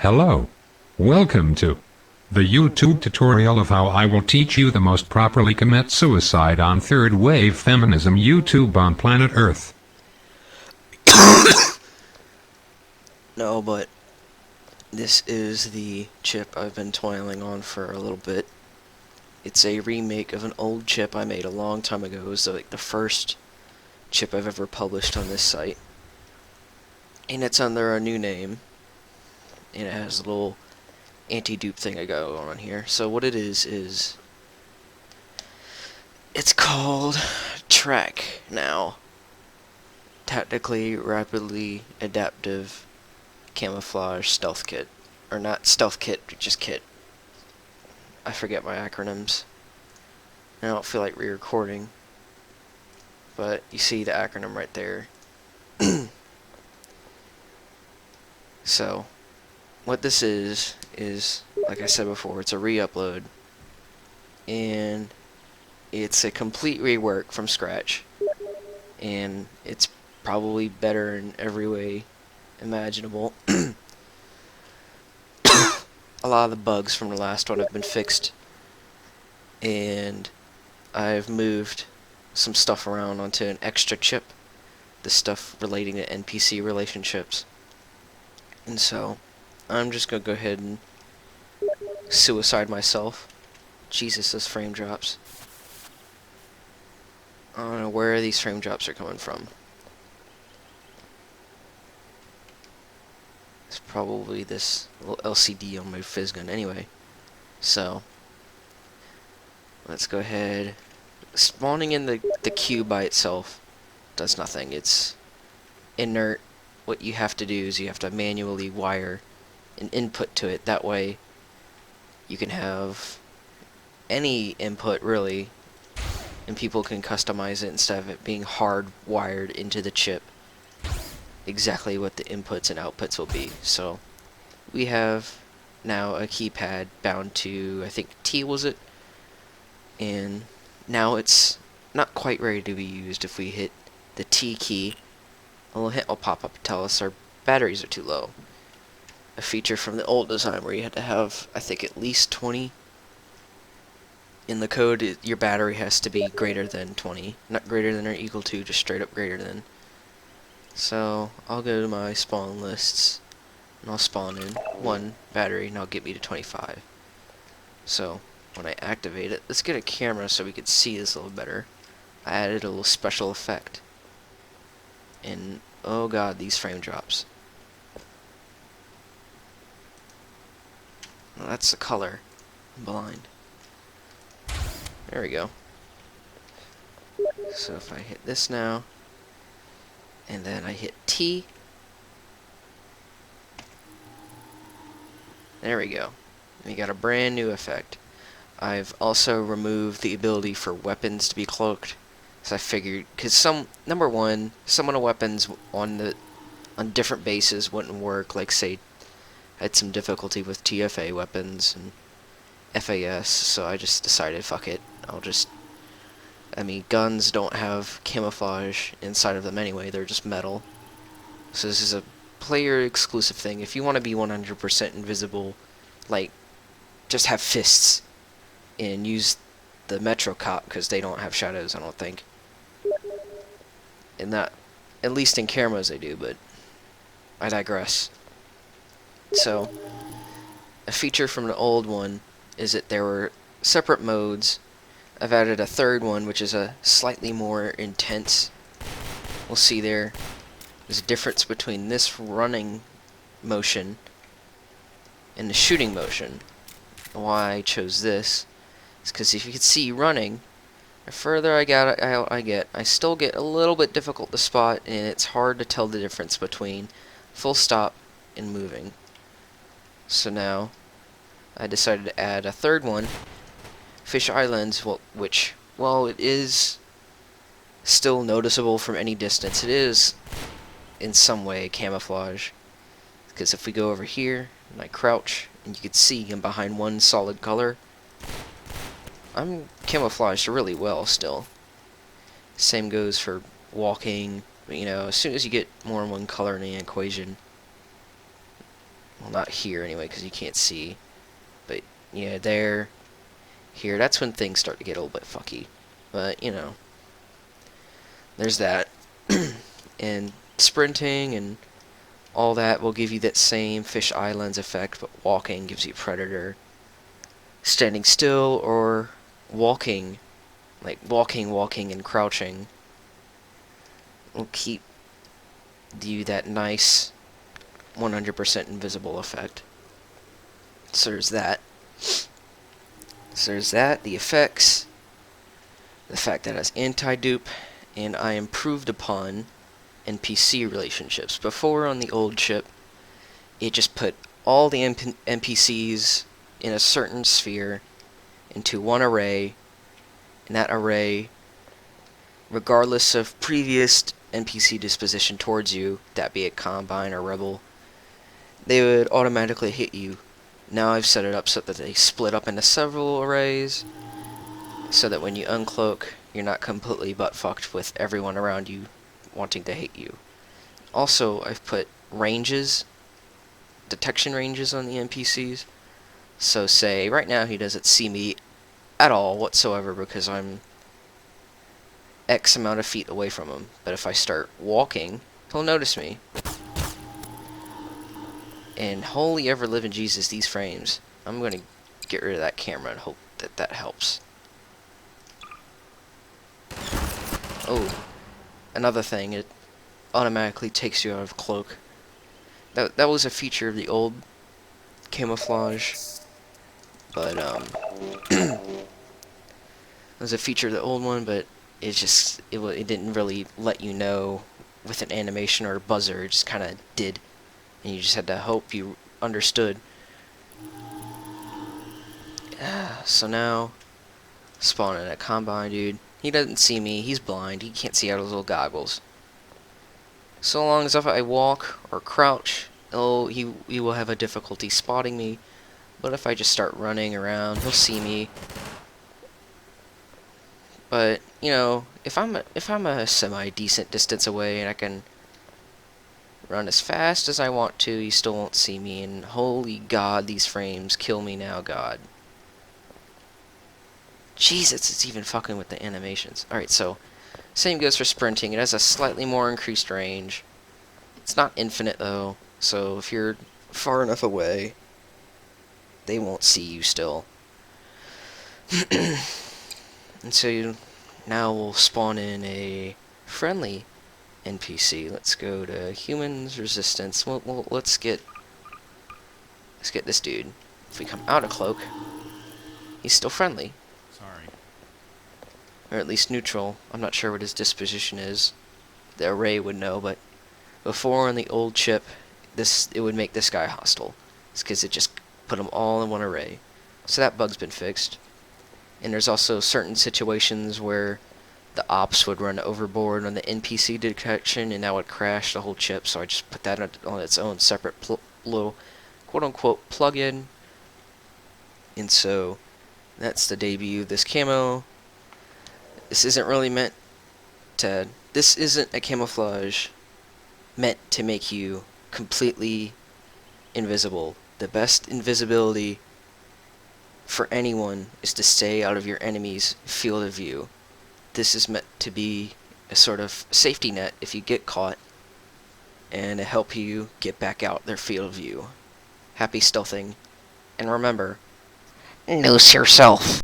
Hello. Welcome to the YouTube tutorial of how I will teach you the most properly commit suicide on third wave feminism YouTube on planet Earth. No, but this is the chip I've been toiling on for a little bit. It's a remake of an old chip I made a long time ago. It was like the first chip I've ever published on this site. And it's under a new name. And it has a little anti-dupe thing I got on here. So what it is it's called T.R.A.C.K now. Tactically Rapidly Adaptive Camouflage Stealth Kit. Or not stealth kit, just kit. I forget my acronyms. I don't feel like re-recording. But you see the acronym right there. So, what this is, like I said before, it's a re-upload. And it's a complete rework from scratch. And it's probably better in every way imaginable. A lot of the bugs from the last one have been fixed. And I've moved some stuff around onto an extra chip. The stuff relating to NPC relationships. And so, I'm just going to go ahead and suicide myself. Jesus, those frame drops. I don't know where these frame drops are coming from. It's probably this little LCD on my Fizzgun anyway. So, let's go ahead. Spawning in the cube by itself does nothing. It's inert. What you have to do is you have to manually wire an input to it. That way you can have any input really, and people can customize it instead of it being hardwired into the chip exactly what the inputs and outputs will be. So we have now a keypad bound to, I think T was it, and now it's not quite ready to be used. If we hit the T key, a little hint will pop up to tell us our batteries are too low. A feature from the old design where you had to have, I think, at least 20. In the code, your battery has to be greater than 20. Not greater than or equal to, just straight up greater than. So, I'll go to my spawn lists, and I'll spawn in one battery, and I'll get me to 25. So, when I activate it, let's get a camera so we can see this a little better. I added a little special effect. And, oh god, these frame drops. Well, that's the color. I'm blind. There we go. So if I hit this now, and then I hit T, there we go. We got a brand new effect. I've also removed the ability for weapons to be cloaked. So I figured, because number one, some of the weapons on different bases wouldn't work. Like say, I had some difficulty with TFA weapons and FAS, so I just decided, fuck it. Guns don't have camouflage inside of them anyway. They're just metal. So this is a player exclusive thing. If you want to be 100% invisible, like, just have fists and use the Metro Cop, because they don't have shadows, I don't think. And that, at least in cameras they do, but I digress. So, a feature from the old one is that there were separate modes. I've added a third one, which is a slightly more intense. We'll see there's a difference between this running motion and the shooting motion. Why I chose this is because if you can see running, the further I still get a little bit difficult to spot, and it's hard to tell the difference between full stop and moving. So now, I decided to add a third one, fisheye lens, which, while it is still noticeable from any distance, it is in some way camouflage. Because if we go over here, and I crouch, and you can see I'm behind one solid color, I'm camouflaged really well still. Same goes for walking. You know, as soon as you get more than one color in the equation, Well, not here anyway, because you can't see. But yeah, there, here, that's when things start to get a little bit fucky. But, you know, there's that. And sprinting and all that will give you that same fisheye lens effect, but walking gives you predator. Standing still or walking, like walking, and crouching, will keep you that nice 100% invisible effect. So there's that. The effects, the fact that it's anti-dupe, and I improved upon NPC relationships. Before on the old chip, it just put all the NPCs in a certain sphere into one array, and that array, regardless of previous NPC disposition towards you, that be it Combine or Rebel, they would automatically hit you. Now I've set it up so that they split up into several arrays, so that when you uncloak, you're not completely butt-fucked with everyone around you wanting to hit you. Also, I've put ranges, detection ranges on the NPCs. So say, right now he doesn't see me at all whatsoever because I'm X amount of feet away from him. But if I start walking, he'll notice me. And holy ever living Jesus, these frames. I'm going to get rid of that camera and hope that that helps. Oh, another thing, it automatically takes you out of cloak. That was a feature of the old camouflage, but it was a feature of the old one, but it didn't really let you know with an animation or a buzzer. It just kind of did, and you just had to hope you understood. So now, spawning a Combine dude. He doesn't see me. He's blind. He can't see out of his little goggles. So long as if I walk or crouch, he will have a difficulty spotting me. But if I just start running around, he'll see me. But you know, if I'm a semi-decent distance away and I can run as fast as I want to, he still won't see me. And holy God, these frames kill me now, God. Jesus, it's even fucking with the animations. Alright, so same goes for sprinting. It has a slightly more increased range. It's not infinite though, so if you're far enough away, they won't see you still. And so now we'll spawn in a friendly NPC. Let's go to humans resistance. Let's get this dude. If we come out of cloak, he's still friendly. Sorry. Or at least neutral. I'm not sure what his disposition is. The array would know, but before on the old chip, it would make this guy hostile. It's because it just put them all in one array. So that bug's been fixed. And there's also certain situations where the ops would run overboard on the NPC detection, and that would crash the whole chip. So I just put that on its own separate little quote-unquote plug-in. And so that's the debut of this camo. This isn't a camouflage meant to make you completely invisible. The best invisibility for anyone is to stay out of your enemy's field of view. This is meant to be a sort of safety net if you get caught, and to help you get back out their field of view. Happy stealthing, and remember, noose yourself.